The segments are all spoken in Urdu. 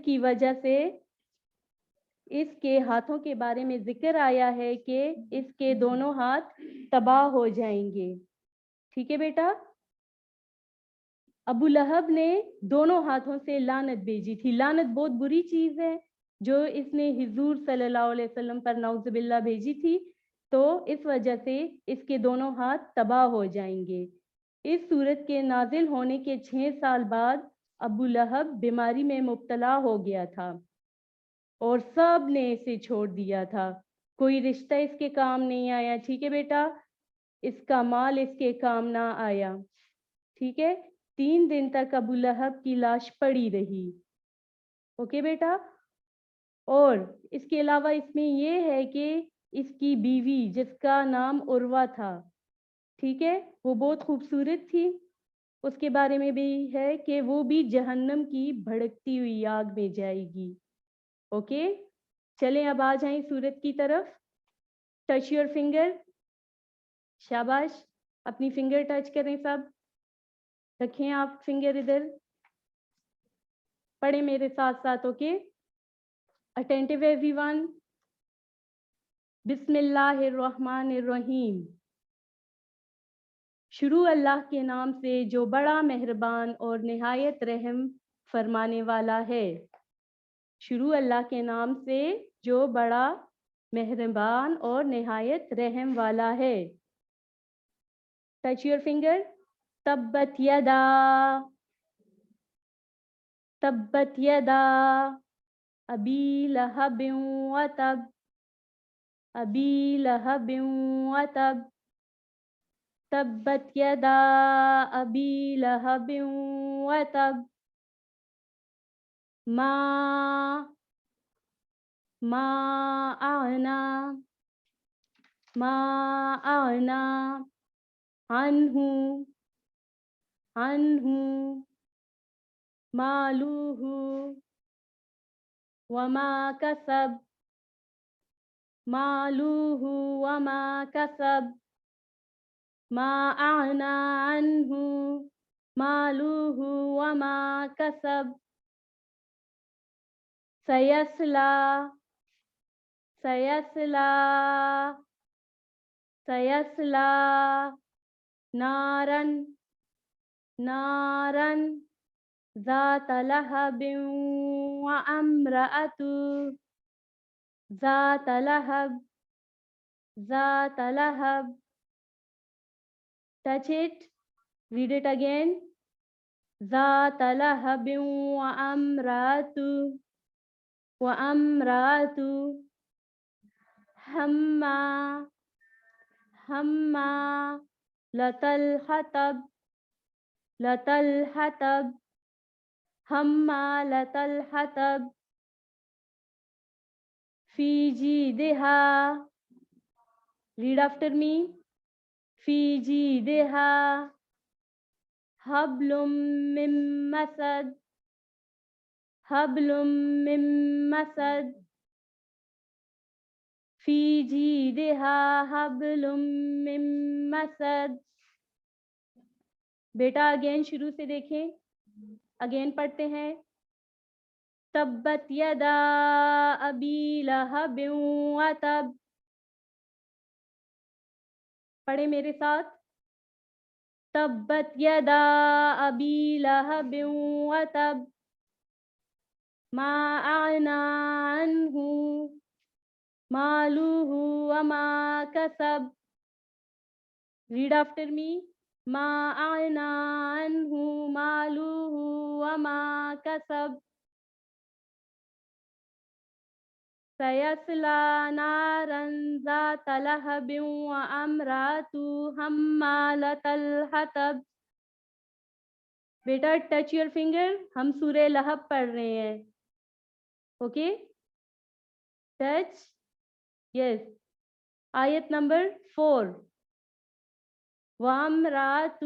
کی وجہ سے اس کے ہاتھوں کے بارے میں ذکر آیا ہے کہ اس کے دونوں ہاتھ تباہ ہو جائیں گے. ٹھیک ہے بیٹا. ابو لہب نے دونوں ہاتھوں سے لعنت بھیجی تھی. لعنت بہت بری چیز ہے جو اس نے حضور صلی اللہ علیہ وسلم پر نعوذ باللہ بھیجی تھی، تو اس وجہ سے اس کے دونوں ہاتھ تباہ ہو جائیں گے. اس صورت کے نازل ہونے کے 6 سال بعد ابو لہب بیماری میں مبتلا ہو گیا تھا اور سب نے اسے چھوڑ دیا تھا. کوئی رشتہ اس کے کام نہیں آیا. ٹھیک ہے بیٹا. اس کا مال اس کے کام نہ آیا. ٹھیک ہے. 3 دن تک ابو لہب کی لاش پڑی رہی. اوکے بیٹا. اور اس کے علاوہ اس میں یہ ہے کہ اس کی بیوی جس کا نام عروہ تھا، ٹھیک ہے، وہ بہت خوبصورت تھی. اس کے بارے میں بھی ہے کہ وہ بھی جہنم کی بھڑکتی ہوئی آگ میں جائے گی. اوکے. چلیں اب آ جائیں سورت کی طرف. Touch your finger. شاباش. اپنی فنگر ٹچ کریں سب. رکھیں آپ فنگر ادھر. پڑھیں میرے ساتھ ساتھ. اوکے. Attentive everyone. بسم اللہ الرحمن الرحیم. شروع اللہ کے نام سے جو بڑا مہربان اور نہایت رحم فرمانے والا ہے. شروع اللہ کے نام سے جو بڑا مہربان اور نہایت رحم والا ہے. Touch your finger. تبت یدا. تبت یدا ابی لہب وتب. ابی لہب وتب. تبت یدا ابی لہب وتب. ما اغنا عنہ مالوہ وما کسب. مالوہ وما کسب. ما اغنا عنہ مالوہ وما کسب. سیصلا نارن ذات لہب ذات لہب. Touch it. Read it again. ذات لہب وامرأة حمالة الحطب. حمالة الحطب. فی جیدہا. Read after me. فی جیدہا حبل من مسد. فی جیدہا حبل من مسد. بیٹا اگین شروع سے دیکھیں. اگین پڑھتے ہیں. تبت یدا ابی لہب وتب. پڑھیں میرے ساتھ. تبت یدا ابی لہب وتب. ما اغنا عنہ مالوہ وما کسب. Read after me. ما اغنا عنہ مالوہ وما کسب. سیصلا نارا ذات لہب وامرأة حمالة الحطب. بیٹا ٹچ یور فنگر. ہم سورہ لہب پڑھ رہے ہیں. اوکے. ٹچ. یس. آیت نمبر 4. وامرأة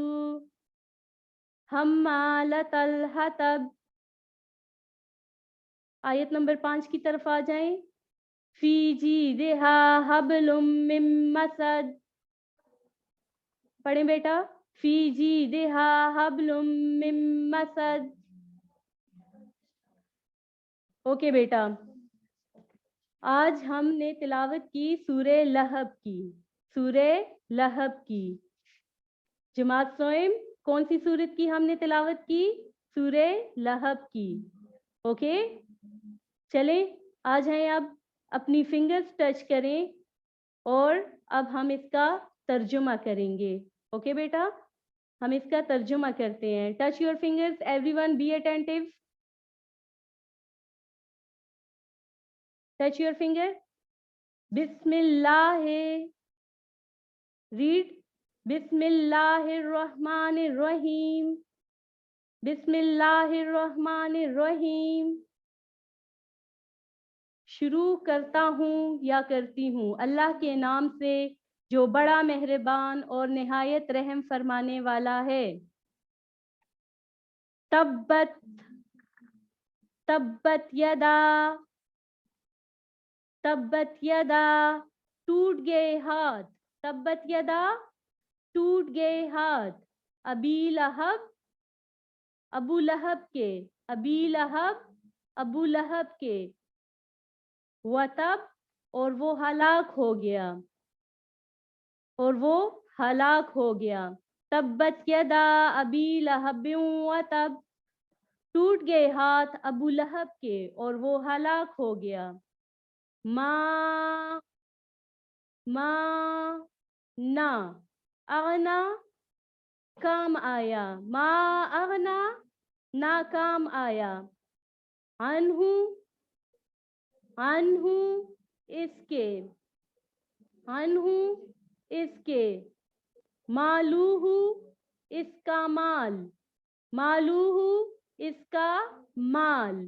حمالة الحطب. آیت نمبر 5 کی طرف آ جائیں. فی جیدہا حبل من مسد. پڑھیں بیٹا. فی جیدہا حبل من مسد. اوکے بیٹا، آج ہم نے تلاوت کی سورہ لہب کی، سورہ لہب کی۔ جماعت سوئم، کون سی سورت کی ہم نے تلاوت کی؟ سورہ لہب کی۔ اوکے، چلیں آ جائیں، اب اپنی فنگرز ٹچ کریں اور اب ہم اس کا ترجمہ کریں گے۔ اوکے بیٹا، ہم اس کا ترجمہ کرتے ہیں۔ Touch your fingers, everyone be attentive. Touch your finger. بسم اللہ، ریڈ بسم اللہ الرحمن الرحیم، بسم اللہ الرحمن الرحیم۔ شروع کرتا ہوں یا کرتی ہوں اللہ کے نام سے جو بڑا مہربان اور نہایت رحم فرمانے والا ہے۔ تبت، تبت یدا، تبت یدا، ٹوٹ گئے ہاتھ، تبت یدا، ٹوٹ گئے ہاتھ، ابی لہب، ابو لہب کے، ابی لہب، ابو لہب کے، وتب، اور وہ ہلاک ہو گیا، اور وہ ہلاک ہو گیا۔ تبت یدا ابی لہب وتب، ٹوٹ گئے ہاتھ ابو لہب کے اور وہ ہلاک ہو گیا۔ ما، ما، نا، اغنا، کام آیا، ما اغنا، نا کام آیا، عنہ، عنہ، اس کے، عنہ، اس کے، مالوہ، اس کا مال، مالوہ، اس کا مال،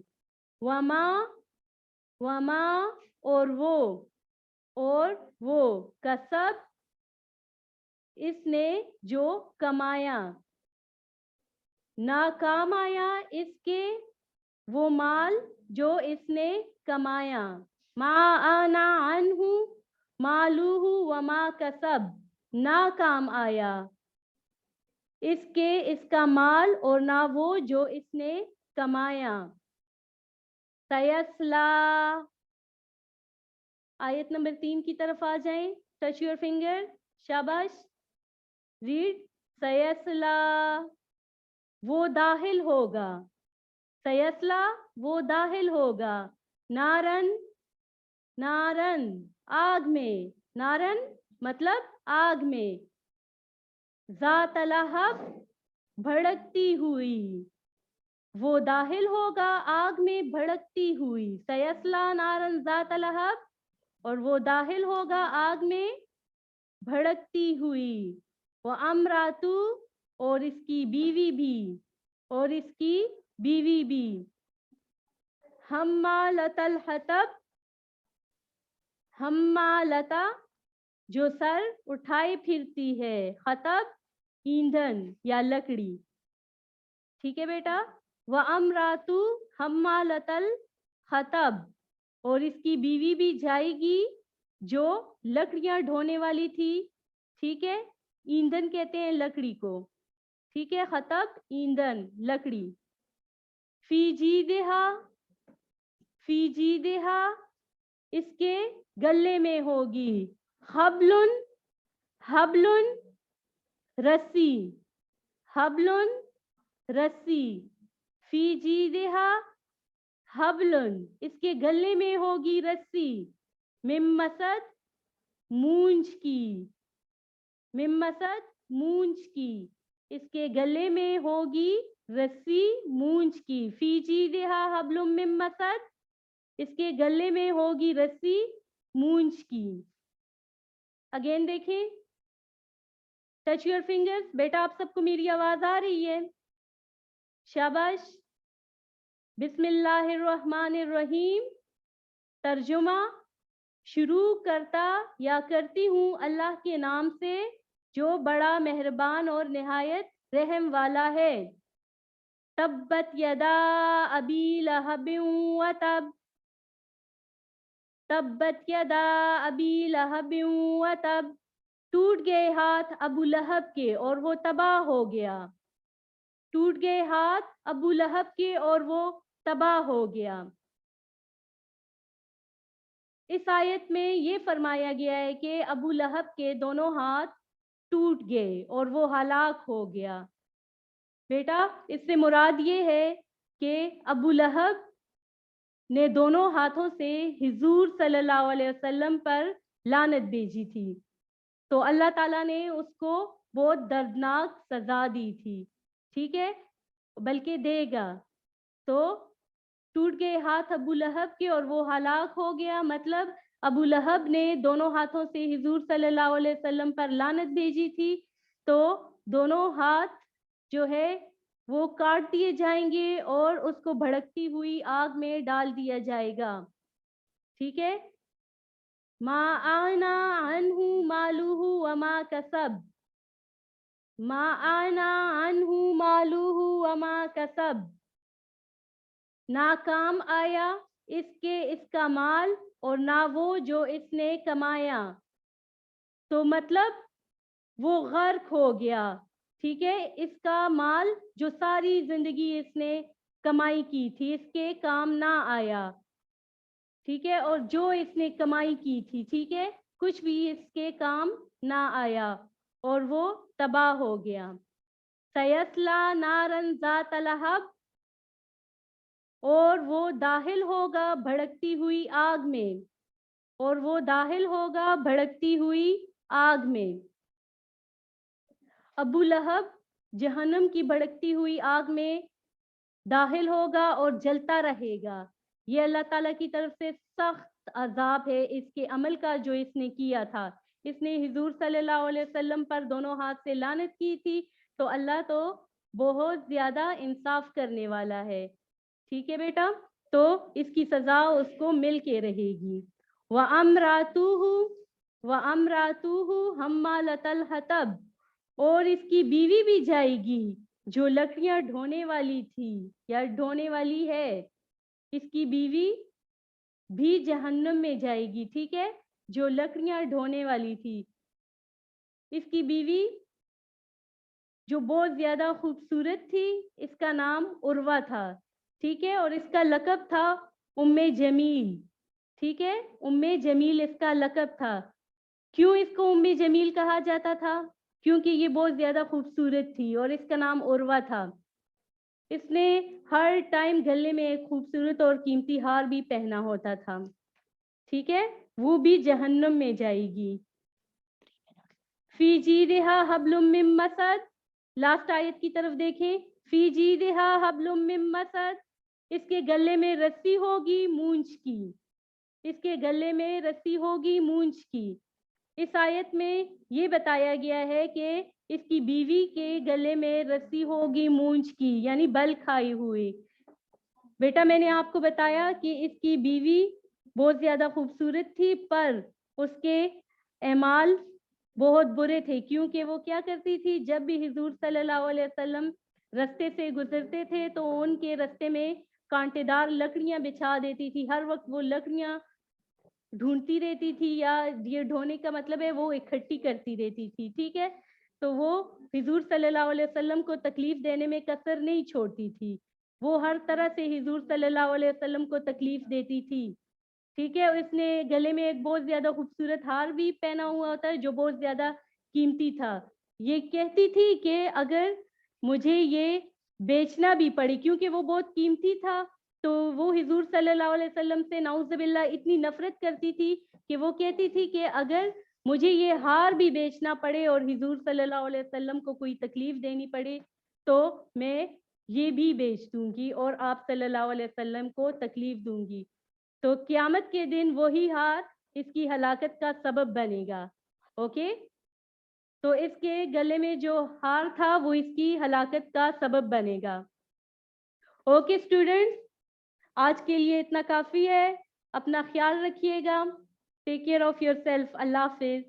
وما، وما، اور وہ، کسب، اس نے جو کمایا، ناکام آیا اس کے وہ مال جو اس نے کمایا۔ ما آنا عنہ مالوہ وما کسب، ناکام آیا اس کے اس کا مال اور نہ وہ جو اس نے کمایا۔ سیسلا، آیت نمبر 3 کی طرف آ جائیں، ٹچ یور فنگر، شاباش، ریڈ سیسلا، وہ داخل ہوگا، سیسلا، وہ داخل ہوگا، نارن، نارن، آگ میں، نارن مطلب آگ میں، ذات لہب، بھڑکتی ہوئی، وہ داخل ہوگا آگ میں بھڑکتی ہوئی، سیسلا نارن ذات لہب، اور وہ داخل ہوگا آگ میں بھڑکتی ہوئی۔ وامراتو، اور اس کی بیوی بھی، اور اس کی بیوی بھی، حمالۃ الحطب، حمالۃ، جو سر اٹھائے پھرتی ہے، حطب، ایندھن یا لکڑی، ٹھیک ہے بیٹا۔ وامراتو حمالۃ الحطب، اور اس کی بیوی بھی جائے گی جو لکڑیاں ڈھونے والی تھی، ٹھیک ہے، ایندھن کہتے ہیں لکڑی کو، ٹھیک ہے، حطب ایندھن لکڑی۔ فی جیدہا، فی جیدہا، اس کے گلے میں ہوگی، حبلن، حبلن، رسی، حبلن، رسی، فی جیدہا حبلن، اس کے گلے میں ہوگی رسی، من مسد، مونج کی، من مسد، مونج کی، اس کے گلے میں ہوگی رسی مونج کی، فی جیدہا حبل من مسد، اس کے گلے میں ہوگی رسی مونج کی۔ اگین دیکھیں، ٹچ یور فنگرز، بیٹا آپ سب کو میری آواز آ رہی ہے؟ شاباش۔ بسم اللہ الرحمن الرحیم، ترجمہ، شروع کرتا یا کرتی ہوں اللہ کے نام سے جو بڑا مہربان اور نہایت رحم والا ہے۔ تبت یدا ابی لہب وتب، تبت یدا ابی لہب وتب، ٹوٹ گئے ہاتھ ابو لہب کے اور وہ تباہ ہو گیا، ٹوٹ گئے ہاتھ ابو لہب کے اور وہ تباہ ہو گیا۔ اس آیت میں یہ فرمایا گیا ہے کہ ابو لہب کے دونوں ہاتھ ٹوٹ گئے اور وہ ہلاک ہو گیا. بیٹا اس سے مراد یہ ہے کہ ابو لہب نے دونوں ہاتھوں سے حضور صلی اللہ علیہ وسلم پر لعنت بھیجی تھی، تو اللہ تعالیٰ نے اس کو بہت دردناک سزا دی تھی. ٹھیک ہے، بلکہ دے گا. تو ٹوٹ گئے ہاتھ ابو لہب کے اور وہ ہلاک ہو گیا، مطلب ابو لہب نے دونوں ہاتھوں سے حضور صلی اللہ علیہ وسلم پر لعنت بھیجی تھی، تو دونوں ہاتھ جو ہے وہ کاٹ دیے جائیں گے اور اس کو بھڑکتی ہوئی آگ میں ڈال دیا جائے گا. ٹھیک ہے، ما آنا عنہ مالوہ وما کسب، ما آنا عنہ مالوہ وما کسب، ناکام آیا اس کا مال اور نہ وہ جو اس نے کمایا. تو مطلب وہ غرق ہو گیا. ٹھیک ہے، اس کا مال جو ساری زندگی اس نے کمائی کی تھی اس کے کام نہ آیا. ٹھیک ہے، اور جو اس نے کمائی کی تھی، ٹھیک ہے، کچھ بھی اس کے کام نہ آیا اور وہ تباہ ہو گیا. سیصلی نارا ذات لہب، اور وہ داخل ہوگا بھڑکتی ہوئی آگ میں، اور وہ داخل ہوگا بھڑکتی ہوئی آگ میں. ابو لہب جہنم کی بھڑکتی ہوئی آگ میں داخل ہوگا اور جلتا رہے گا. یہ اللہ تعالیٰ کی طرف سے سخت عذاب ہے اس کے عمل کا جو اس نے کیا تھا. اس نے حضور صلی اللہ علیہ وسلم پر دونوں ہاتھ سے لعنت کی تھی، تو اللہ تو بہت زیادہ انصاف کرنے والا ہے. ٹھیک ہے بیٹا، تو اس کی سزا اس کو مل کے رہے گی. وَأَمْرَأَتُهُ حَمَّالَةَ الْحَطَبِ، اور اس کی بیوی بھی جائے گی جو لکڑیاں ڈھونے والی تھی یا ڈھونے والی ہے. اس کی بیوی بھی جہنم میں جائے گی. ٹھیک ہے، جو لکڑیاں ڈھونے والی تھی. اس کی بیوی جو بہت زیادہ خوبصورت تھی، اس کا نام عروہ تھا. ٹھیک ہے، اور اس کا لقب تھا ام جمیل. ٹھیک ہے، ام جمیل اس کا لقب تھا. کیوں اس کو ام جمیل کہا جاتا تھا؟ کیونکہ یہ بہت زیادہ خوبصورت تھی اور اس کا نام عروہ تھا. اس نے ہر ٹائم گلے میں ایک خوبصورت اور قیمتی ہار بھی پہنا ہوتا تھا. ٹھیک ہے، وہ بھی جہنم میں جائے گی. فی جیدہا حبل من مسد، لاسٹ آیت کی طرف دیکھیں. فی جیدہا حبل من مسد، اس کے گلے میں رسی ہوگی مونچھ کی. اس کے گلے میں رسی ہوگی مونچھ کی. اس آیت میں یہ بتایا گیا ہے کہ اس کی بیوی کے گلے میں رسی ہوگی مونچھ کی، یعنی بل کھائے ہوئے. بیٹا میں نے آپ کو بتایا کہ اس کی بیوی بہت زیادہ خوبصورت تھی، پر اس کے اعمال بہت برے تھے. کیونکہ وہ کیا کرتی تھی، جب بھی حضور صلی اللہ علیہ وسلم رستے سے گزرتے تھے تو ان کے رستے میں کانٹے دار لکڑیاں بچھا دیتی تھی. ہر وقت وہ لکڑیاں ڈھونڈتی رہتی تھی، یا یہ ڈھونے کا مطلب ہے وہ اکٹھی کرتی رہتی تھی. ٹھیک ہے، تو وہ حضور صلی اللہ علیہ وسلم کو تکلیف دینے میں کسر نہیں چھوڑتی تھی. وہ ہر طرح سے حضور صلی اللہ علیہ وسلم کو تکلیف دیتی تھی. ٹھیک ہے، اس نے گلے میں ایک بہت زیادہ خوبصورت ہار بھی پہنا ہوا ہوتا ہے جو بہت زیادہ قیمتی تھا. یہ کہتی تھی کہ اگر مجھے یہ بیچنا بھی پڑے، کیونکہ وہ بہت قیمتی تھا، تو وہ حضور صلی اللہ علیہ وسلم سے نعوذ باللہ اتنی نفرت کرتی تھی کہ وہ کہتی تھی کہ اگر مجھے یہ ہار بھی بیچنا پڑے اور حضور صلی اللہ علیہ وسلم کو کوئی تکلیف دینی پڑے تو میں یہ بھی بیچ دوں گی اور آپ صلی اللہ علیہ وسلم کو تکلیف دوں گی. تو قیامت کے دن وہی ہار اس کی ہلاکت کا سبب بنے گا. اوکے، تو اس کے گلے میں جو ہار تھا وہ اس کی ہلاکت کا سبب بنے گا. اوکے اسٹوڈنٹس، آج کے لیے اتنا کافی ہے. اپنا خیال رکھیے گا. Take care of yourself. اللہ حافظ.